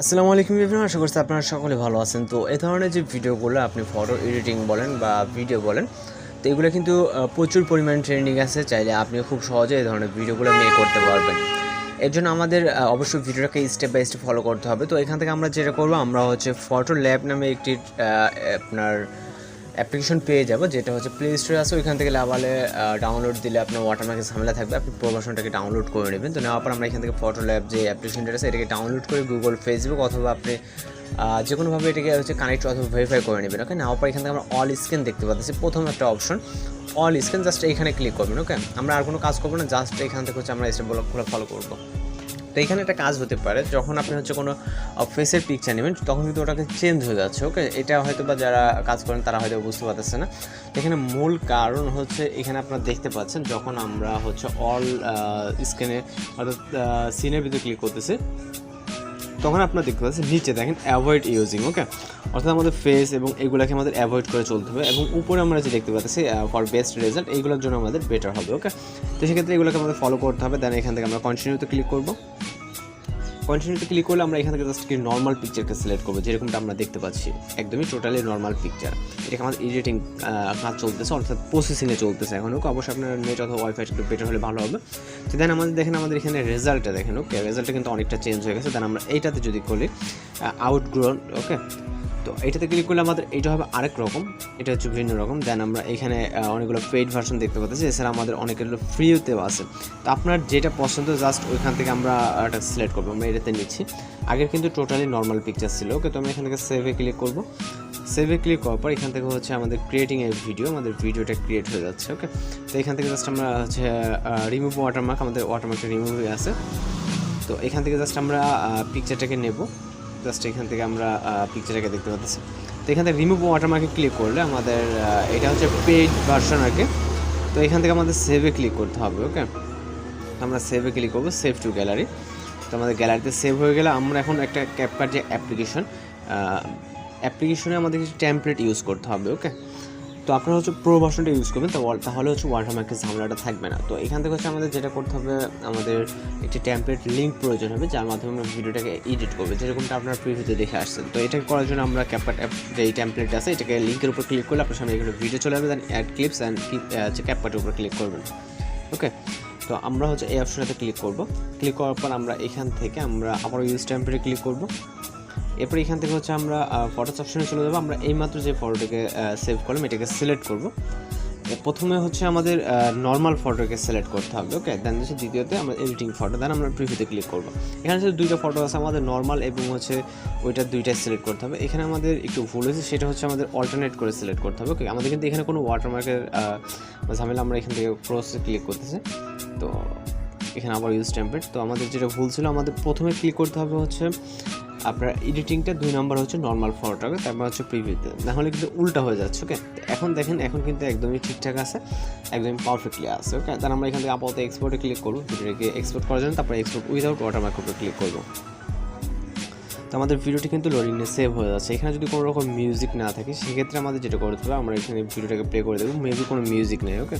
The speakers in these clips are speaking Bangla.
আসসালামু আলাইকুম এভরিওয়ান, আশা করছি আপনারা সকলে ভালো আছেন। তো এই ধরনের যে ভিডিওগুলো আপনি ফটো এডিটিং বলেন বা ভিডিও বলেন, তো এগুলো কিন্তু প্রচুর পরিমাণে ট্রেন্ডিং আছে। চাইলে আপনি খুব সহজে এই ধরনের ভিডিওগুলো মেক করতে পারবেন। এর জন্য আমাদের অবশ্যই ভিডিওটাকে স্টেপ বাই স্টেপ ফলো করতে হবে। তো এখান থেকে আমরা যেটা করবো, আমরা হচ্ছে ফটো ল্যাব নামে একটি আপনার অ্যাপ্লিকেশন পেয়ে যাবো, যেটা হচ্ছে প্লে স্টোরে আছে। ওইখান থেকে লাভালে ডাউনলোড দিলে আপনার ওয়াটারমার্কের ঝামেলা থাকবে, আপনি প্রোভার্সনটাকে ডাউনলোড করে নেবেন। তো নেওয়ার পর আমরা এখান থেকে ফটো ল্যাব যে অ্যাপ্লিকেশনটা আছে এটাকে ডাউনলোড করে গুগল, ফেসবুক অথবা আপনি যে কোনোভাবে এটাকে হচ্ছে কানেক্ট অথবা ভেরিফাই করে নেবেন। ওকে, নেওয়ার পর এখান থেকে আমরা অল স্ক্যান দেখতে পাচ্ছি, প্রথম একটা অপশন অল স্ক্যান, জাস্ট এখানে ক্লিক করবেন। ওকে, আমরা আর কোনো কাজ করবো না, জাস্ট এখান থেকে হচ্ছে আমরা স্টেপগুলো ফলো করবো। তো এখানে একটা কাজ হতে পারে, যখন আপনি হচ্ছে কোনো ফেসের পিকচার নেবেন তখন কিন্তু ওটাকে চেঞ্জ হয়ে যাচ্ছে। ওকে, এটা হয়তো বা যারা কাজ করেন তারা হয়তো বুঝতে পারতেছে না। এখানে মূল কারণ হচ্ছে, এখানে আপনারা দেখতে পাচ্ছেন যখন আমরা হচ্ছে অল স্ক্যানে অর্থাৎ সিনের ভিতরে ক্লিক করতেছি, তখন আপনারা দেখতে পাচ্ছেন নিচে দেখেন অ্যাভয়েড ইউজিং। ওকে, অর্থাৎ আমাদের ফেস এবং এগুলোকে আমাদের অ্যাভয়েড করে চলতে হবে। এবং উপরে আমরা যে দেখতে পাচ্ছি ফর বেস্ট রেজাল্ট, এইগুলোর জন্য আমাদের বেটার হবে। ওকে, তো সেক্ষেত্রে এগুলোকে আমাদের ফলো করতে হবে। দেন এখান থেকে আমরা কন্টিনিউতে ক্লিক করবো। কন্টিনিউতে ক্লিক করলে আমরা এখান থেকে জাস্ট কি নর্মাল পিকচারকে সিলেক্ট করবো, যেরকমটা আমরা দেখতে পাচ্ছি, একদমই টোটালি নর্মাল পিকচার। এটাকে আমাদের এডিটিং কাজ চলতেছে, অর্থাৎ প্রসেসিংয়ে চলতেছে এখন। ওকে, অবশ্যই আপনার নেট অথবা ওয়াইফাই একটু বেটার হলে ভালো হবে। তো দেন আমাদের দেখেন, আমাদের এখানে রেজাল্টটা দেখেন। ওকে, রেজাল্টটা কিন্তু অনেকটা চেঞ্জ হয়ে গেছে। দেন আমরা এইটাতে যদি করি আউটগ্রোন, ওকে, তো এইটাতে ক্লিক করলে আমাদের এইটা হবে আরেক রকম, এটা হচ্ছে ভিন্ন রকম। দেন আমরা এখানে অনেকগুলো পেইড ভার্সন দেখতে পাচ্ছি, এছাড়া আমাদের অনেকগুলো ফ্রিতেও আছে। তো আপনার যেটা পছন্দ জাস্ট ওইখান থেকে আমরা এটা সিলেক্ট করবো। আমরা এটাতে নিচ্ছি। আগের কিন্তু টোটালি নর্মাল পিকচার ছিল। ওকে, তো আমি এখান থেকে সেভে ক্লিক করবো। সেভে ক্লিক করার পর এখান থেকে হচ্ছে আমাদের ক্রিয়েটিং এর ভিডিও, আমাদের ভিডিওটা ক্রিয়েট হয়ে যাচ্ছে। ওকে, তো এখান থেকে জাস্ট আমরা হচ্ছে রিমুভ ওয়াটারমার্ক, আমাদের ওয়াটারমার্কটা রিমুভ হয়ে আছে। তো এখান থেকে জাস্ট আমরা পিকচারটাকে নেব, জাস্ট এখান থেকে আমরা পিকচারটাকে দেখতে পাচ্ছি। তো এখান থেকে রিমুভ ওয়াটারমার্কে ক্লিক করলে আমাদের এটা হচ্ছে পেইড ভার্সন আর কি। তো এখান থেকে আমাদের সেভে ক্লিক করতে হবে। ওকে, আমরা সেভে ক্লিক করবো, সেভ টু গ্যালারি। তো আমাদের গ্যালারিতে সেভ হয়ে গেলে আমরা এখন একটা ক্যাপকাট যে অ্যাপ্লিকেশনে আমাদের কিছু টেমপ্লেট ইউজ করতে হবে। ওকে, তো আপনারা হচ্ছে প্রো ভার্সনটা ইউজ করবেন, তাহলে হচ্ছে ওয়াটারমার্কের ঝামেলাটা থাকবে না। তো এখান থেকে হচ্ছে আমাদের যেটা করতে হবে, আমাদের একটি টেমপ্লেট লিঙ্ক প্রয়োজন হবে, যার মাধ্যমে আমরা ভিডিওটাকে এডিট করবো, যেরকমটা আপনার প্রিভিউতে দেখে আসছেন। তো এটা করার জন্য আমরা ক্যাপকাট অ্যাপ যে টেমপ্লেট আছে, এটাকে লিঙ্কের উপর ক্লিক করলে আপনার সামনে এখানে ভিডিও চলে যাবে। দেন অ্যাড ক্লিপস অ্যান্ড ক্যাপকাটের উপর ক্লিক করবেন। ওকে, তো আমরা হচ্ছে এই অপশনটাতে ক্লিক করব। ক্লিক করার পর আমরা এখান থেকে আমরা আবার ইউজ টেমপ্লেটে ক্লিক করব। এরপর এখান থেকে হচ্ছে আমরা ফটোস অপশনে চলে যাবো। আমরা এইমাত্র যে ফটোটাকে সেভ করলাম এটাকে সিলেক্ট করব। প্রথমে হচ্ছে আমাদের নর্মাল ফটোকে সিলেক্ট করতে হবে। ওকে, দেন হচ্ছে দ্বিতীয়তে আমরা এডিটিং ফটো, দেন আমরা প্রিভিউতে ক্লিক করবো। এখানে হচ্ছে দুইটা ফটো আছে, আমাদের নর্মাল এবং হচ্ছে ওইটা দুইটাই সিলেক্ট করতে হবে। এখানে আমাদের একটু ভুল হয়েছে, সেটা হচ্ছে আমাদের অল্টারনেট করে সিলেক্ট করতে হবে। ওকে, আমাদের কিন্তু এখানে কোনো ওয়াটারমার্কের ঝামেলা, আমরা এখান থেকে প্রসেসে ক্লিক করতেছি। তো এখানে আবার ইউজ টেমপ্লেট। তো আমাদের যেটা ভুল ছিল, আমাদের প্রথমে ক্লিক করতে হবে হচ্ছে আপনার এডিটিংটা, 2 নম্বর হচ্ছে নর্মাল ফটোটাকে, তারপর হচ্ছে প্রিভিউতে, নাহলে কিন্তু উল্টা হয়ে যাচ্ছে। ওকে, এখন দেখেন, এখন কিন্তু একদমই ঠিকঠাক আছে, একদমই পারফেক্টলি আছে। ওকে, তাহলে আমরা এখান থেকে আপাতত এক্সপোর্টে ক্লিক করবো, ভিডিওটাকে এক্সপোর্ট করার জন্য। তারপরে এক্সপোর্ট উইদাউট ওয়াটারমার্ক উপরে ক্লিক করবো। তো আমাদের ভিডিওটি কিন্তু লোডিংয়ে সেভ হয়ে যাচ্ছে। এখানে যদি কোনো রকম মিউজিক না থাকে, সেক্ষেত্রে আমাদের যেটা করতে হবে, আমরা এখানে ভিডিওটাকে প্লে করে দেবো। মেবি কোনো মিউজিক নেই। ওকে,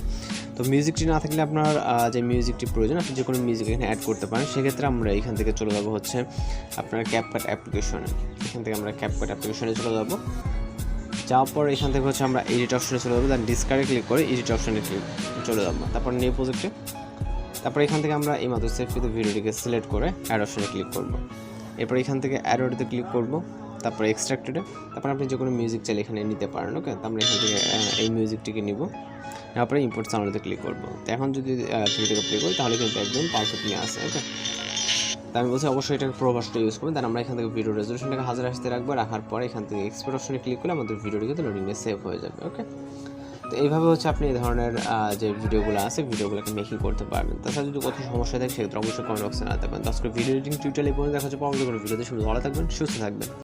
তো মিউজিকটি না থাকলে আপনার যে মিউজিকটি প্রয়োজন, আপনি যে কোনো মিউজিক এখানে অ্যাড করতে পারেন। সেক্ষেত্রে আমরা এখান থেকে চলে যাবো হচ্ছে আপনার ক্যাপকাট অ্যাপ্লিকেশনে। এখান থেকে আমরা ক্যাপকাট অ্যাপ্লিকেশনে চলে যাবো। যাওয়ার পর এখান থেকে হচ্ছে আমরা এডিট অপশনে চলে যাবো। দেন ডিসকার্ডে ক্লিক করে এডিট অপশনে চলে যাবো। তারপর নিউ প্রজেক্টে, তারপর এখান থেকে আমরা এইমাত্র সেভ কৃত ভিডিওটিকে সিলেক্ট করে অ্যাড অপশনে ক্লিক করবো। এরপর এখান থেকে অ্যাডোতে ক্লিক করব, তারপর এক্সট্রাক্টেডে, তারপর আপনি যে কোনো মিউজিক চাইলে এখানে নিতে পারেন। ওকে, তো আমরা এখান থেকে এই মিউজিকটিকে নিব, তারপরে ইম্পোর্ট সাউন্ডে ক্লিক করব। তো এখন যদি ভিডিওটাকে প্লে করি তাহলে কিন্তু একদম পারফেক্টলি আসে। ওকে, তো আমি বলছি অবশ্যই এটাকে প্রো ভার্সনটা ইউজ করবেন। দেন আমরা এখান থেকে ভিডিও রেজলিউশনটাকে 1000 আসতে রাখবো। রাখার পরে এখান থেকে এক্সপোর্ট অপশনে ক্লিক করলে আমাদের ভিডিওটি কিন্তু লোডিংয়ে সেভ হয়ে যাবে। ওকে, তো এইভাবে হচ্ছে আপনি এই ধরনের যে ভিডিওগুলো আছে, ভিডিওগুলোকে মেকিং করতে পারবেন। তাছাড়া যদি কোথাও সমস্যা থাকে, সেক্ষেত্রে অবশ্যই কমেন্ট বক্সে জানাতে পারেন। তো আজকে ভিডিও এডিটিং টিউটোরিয়াল এই পর্যন্ত দেখা হচ্ছে পরবর্তী কোনো ভিডিওতে। শুধু ভালো থাকবেন, সুস্থ থাকবেন।